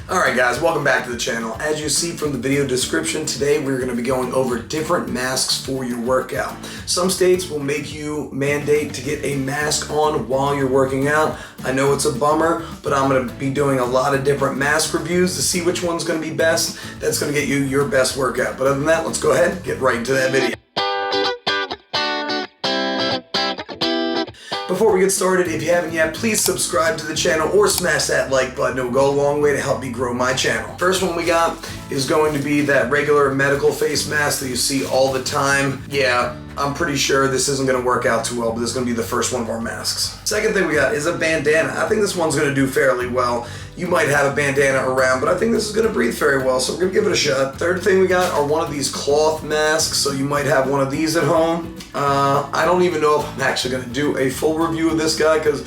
Alright guys, welcome back to the channel. As you see from the video description, today we're going to be going over different masks for your workout. Some states will make you mandate to get a mask on while you're working out. I know it's a bummer, but I'm going to be doing a lot of different mask reviews to see which one's going to be best. That's going to get you your best workout. But other than that, let's go ahead and get right into that video. Before we get started, if you haven't yet, please subscribe to the channel or smash that like button. It will go a long way to help me grow my channel. First one we got is going to be that regular medical face mask that you see all the time. Yeah, I'm pretty sure this isn't going to work out too well, but this is going to be the first one of our masks. Second thing we got is a bandana. I think this one's going to do fairly well. You might have a bandana around, but I think this is going to breathe very well, so we're going to give it a shot. Third thing we got are one of these cloth masks, so you might have one of these at home. I don't even know if I'm actually going to do a full review of this guy, because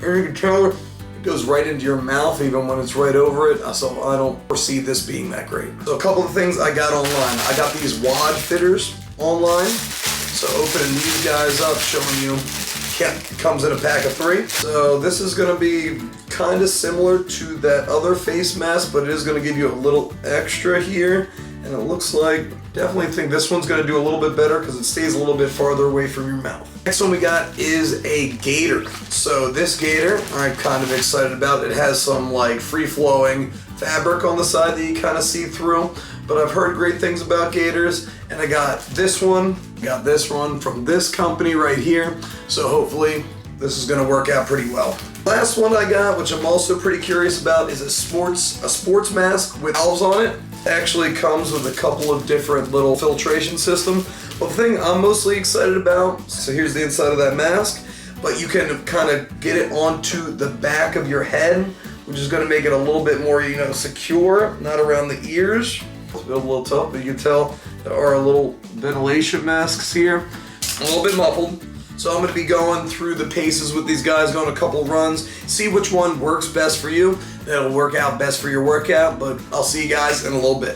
you can tell it goes right into your mouth even when it's right over it, so I don't foresee this being that great. So a couple of things I got online. I got these wad fitters online, so opening these guys up, showing you comes in a pack of 3. So this is going to be kind of similar to that other face mask, but it is going to give you a little extra here, and it looks like, definitely think this one's going to do a little bit better because it stays a little bit farther away from your mouth. Next one we got is a gaiter. So this gaiter I'm kind of excited about. It has some like free-flowing fabric on the side that you kind of see through, but I've heard great things about gaiters, and I got this one from this company right here, so hopefully this is going to work out pretty well. Last one I got, which I'm also pretty curious about, is a sports mask with valves on it. Actually comes with a couple of different little filtration systems. But the thing I'm mostly excited about, so here's the inside of that mask, but you can kind of get it onto the back of your head, which is going to make it a little bit more, secure, not around the ears. It's a little tough, but you can tell there are a little ventilation masks here, a little bit muffled. So I'm going to be going through the paces with these guys, going a couple runs, see which one works best for you. That'll work out best for your workout, but I'll see you guys in a little bit.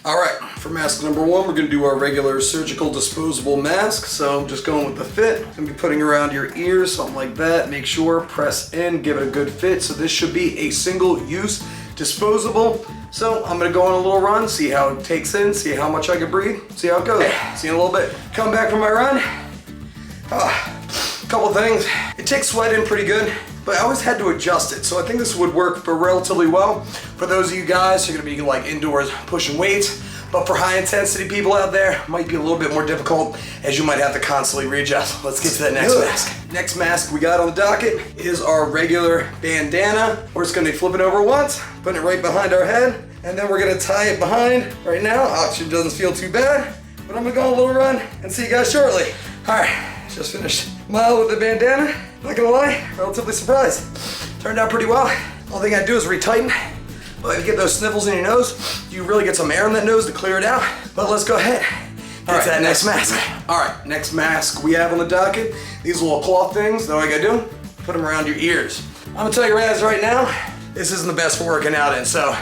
Alright, for mask number 1, we're going to do our regular surgical disposable mask. So I'm just going with the fit. I'm going to be putting around your ears, something like that. Make sure, press in, give it a good fit. So this should be a single use disposable. So I'm going to go on a little run, see how it takes in, see how much I can breathe, see how it goes. See you in a little bit. Come back from my run. Couple things. It takes sweat in pretty good, but I always had to adjust it. So I think this would work for relatively well for those of you guys who are gonna be like indoors pushing weights. But for high intensity people out there, it might be a little bit more difficult, as you might have to constantly readjust. Let's get to that next mask. Next mask we got on the docket is our regular bandana. We're just gonna be flipping over once, putting it right behind our head, and then we're gonna tie it behind right now. Oxygen doesn't feel too bad, but I'm gonna go on a little run and see you guys shortly. All right. Just finished a mile with the bandana. Not gonna lie, relatively surprised. Turned out pretty well. All thing I do is retighten. But if you get those sniffles in your nose, you really get some air in that nose to clear it out. But let's go ahead. Get to that next mask. All right, next mask we have on the docket. These little cloth things, know what I gotta do? Put them around your ears. I'm gonna tell you right now, this isn't the best for working out in. So,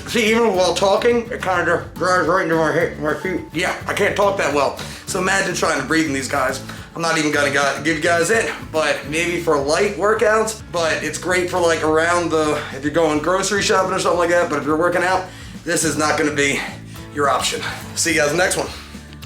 see, even while talking, it kind of drives right into my feet. Yeah, I can't talk that well. So imagine trying to breathe in these guys. I'm not even gonna give you guys it, but maybe for light workouts, but it's great for like around if you're going grocery shopping or something like that, but if you're working out, this is not gonna be your option. See you guys in the next one.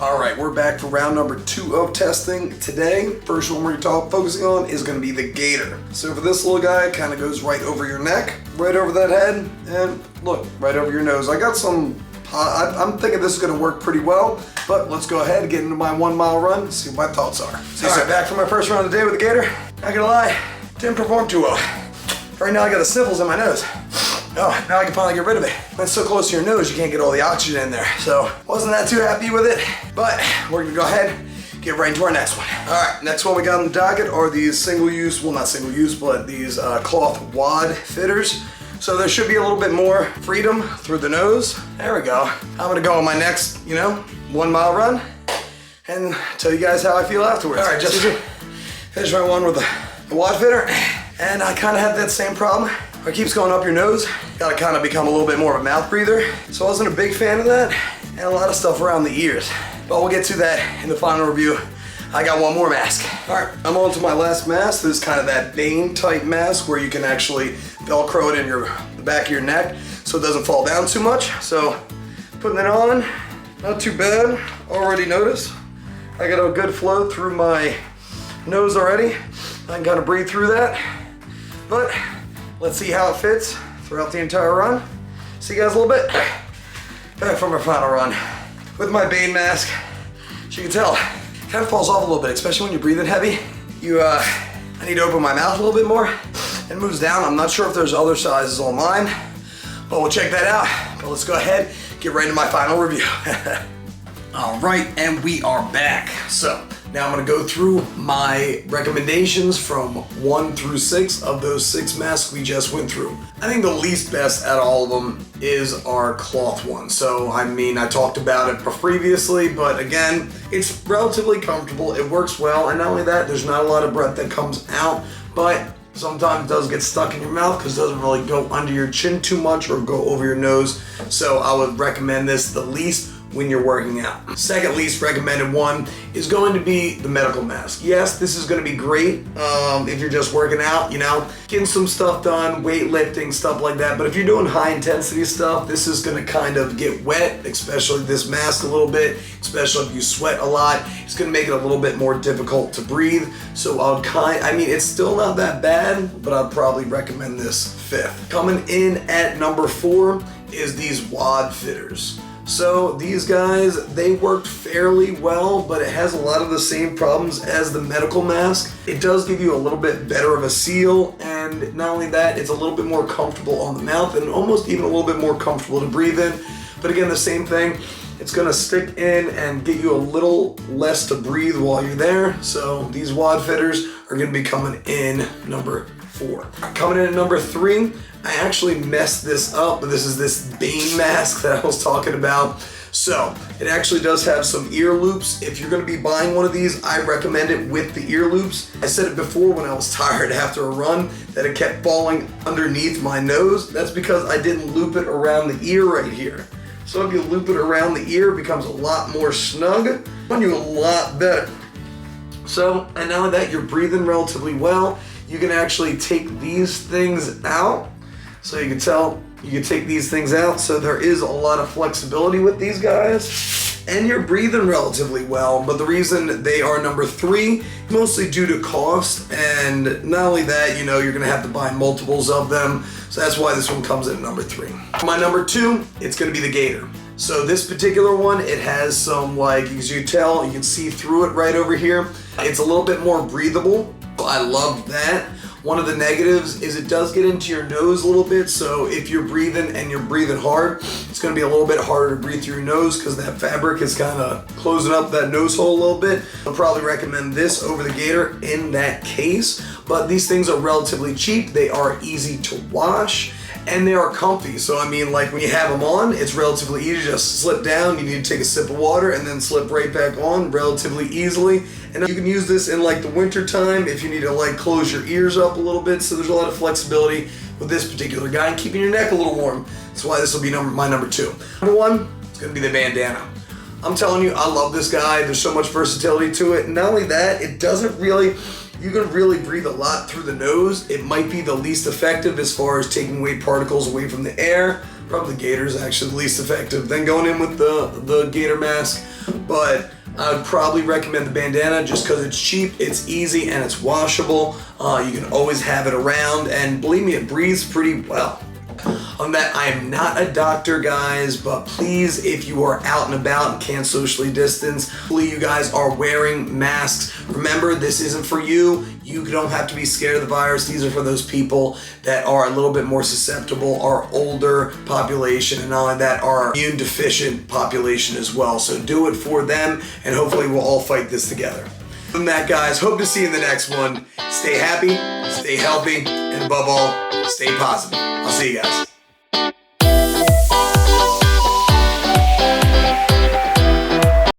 All right, we're back for round number 2 of testing today. First one we're focusing on is gonna be the gaiter. So for this little guy, it kind of goes right over your neck, right over that head, and look, right over your nose. I got some, I'm thinking this is gonna work pretty well, but let's go ahead and get into my 1 mile run and see what my thoughts are. So all right, back for my first round of the day with the gaiter. Not gonna lie, didn't perform too well. Right now I got the sniffles in my nose. Oh, now I can finally get rid of it. When it's so close to your nose, you can't get all the oxygen in there. So, wasn't that too happy with it, but we're gonna go ahead and get right into our next one. All right, next one we got on the docket are these single-use, well not single-use, but these cloth wad fitters. So there should be a little bit more freedom through the nose. There we go. I'm gonna go on my next, 1 mile run and tell you guys how I feel afterwards. All right, just finish my one with the wad fitter, and I kind of had that same problem. It keeps going up your nose. Gotta kind of become a little bit more of a mouth breather. So I wasn't a big fan of that, and a lot of stuff around the ears. But we'll get to that in the final review. I got one more mask. All right, I'm on to my last mask. This is kind of that Bane type mask where you can actually Velcro it in the back of your neck. So so it doesn't fall down too much. So putting it on, not too bad. Already noticed I got a good flow through my nose already. I can kind of breathe through that. But let's see how it fits throughout the entire run. See you guys a little bit. Back from our final run. With my Bane mask, as you can tell, it kind of falls off a little bit, especially when you're breathing heavy. I need to open my mouth a little bit more. It moves down. I'm not sure if there's other sizes on mine, but we'll check that out. But let's go ahead, get right into my final review. All right, and we are back. So now I'm gonna go through my recommendations from 1 through 6 of those 6 masks we just went through. I think the least best out of all of them is our cloth one. So, I mean, I talked about it previously, but again, it's relatively comfortable. It works well, and not only that, there's not a lot of breath that comes out, but sometimes it does get stuck in your mouth because it doesn't really go under your chin too much or go over your nose. So I would recommend this the least when you're working out. Second least recommended one is going to be the medical mask. Yes, this is going to be great if you're just working out, you know, getting some stuff done, weightlifting, stuff like that. But if you're doing high intensity stuff, this is going to kind of get wet, especially this mask a little bit, especially if you sweat a lot. It's going to make it a little bit more difficult to breathe. So I mean, it's still not that bad, but I'd probably recommend this 5th. Coming in at number 4 is these WOD fitters. So these guys, they worked fairly well, but it has a lot of the same problems as the medical mask. It does give you a little bit better of a seal, and not only that, it's a little bit more comfortable on the mouth and almost even a little bit more comfortable to breathe in. But again, the same thing, it's gonna stick in and get you a little less to breathe while you're there. So these WOD fitters are gonna be coming in number 4. Coming in at number 3, I actually messed this up, but this is this Bane mask that I was talking about. So it actually does have some ear loops. If you're gonna be buying one of these, I recommend it with the ear loops. I said it before when I was tired after a run that it kept falling underneath my nose. That's because I didn't loop it around the ear right here. So if you loop it around the ear, it becomes a lot more snug, on you a lot better. So, and now that you're breathing relatively well, you can actually take these things out. So you can tell, you can take these things out. So there is a lot of flexibility with these guys. And you're breathing relatively well. But the reason they are number 3, mostly due to cost. And not only that, you know, you're gonna have to buy multiples of them. So that's why this one comes in at number 3. My number 2, it's gonna be the Gator. So this particular one, it has some, like, as you can tell, you can see through it right over here. It's a little bit more breathable. I love that. One of the negatives is it does get into your nose a little bit, so if you're breathing and you're breathing hard, it's gonna be a little bit harder to breathe through your nose because that fabric is kind of closing up that nose hole a little bit. I'll probably recommend this over the Gator in that case, but these things are relatively cheap. They are easy to wash, and they are comfy. So I mean, like when you have them on, it's relatively easy to just slip down. You need to take a sip of water and then slip right back on relatively easily. And you can use this in like the winter time if you need to like close your ears up a little bit. So there's a lot of flexibility with this particular guy and keeping your neck a little warm. That's why this will be my number 2. Number 1, it's gonna be the bandana. I'm telling you, I love this guy. There's so much versatility to it. And not only that, it doesn't really, you can really breathe a lot through the nose. It might be the least effective as far as taking away particles away from the air. Probably the Gator is actually the least effective. Then going in with the Gator mask. But I would probably recommend the bandana just because it's cheap, it's easy, and it's washable. You can always have it around, and believe me, it breathes pretty well. On that, I am not a doctor, guys, but please, if you are out and about and can't socially distance, hopefully you guys are wearing masks. Remember, this isn't for you. You don't have to be scared of the virus. These are for those people that are a little bit more susceptible, our older population, and not only that, our immune deficient population as well. So do it for them, and hopefully we'll all fight this together. Other than that, guys, hope to see you in the next one. Stay happy, stay healthy, and above all, stay positive. I'll see you guys.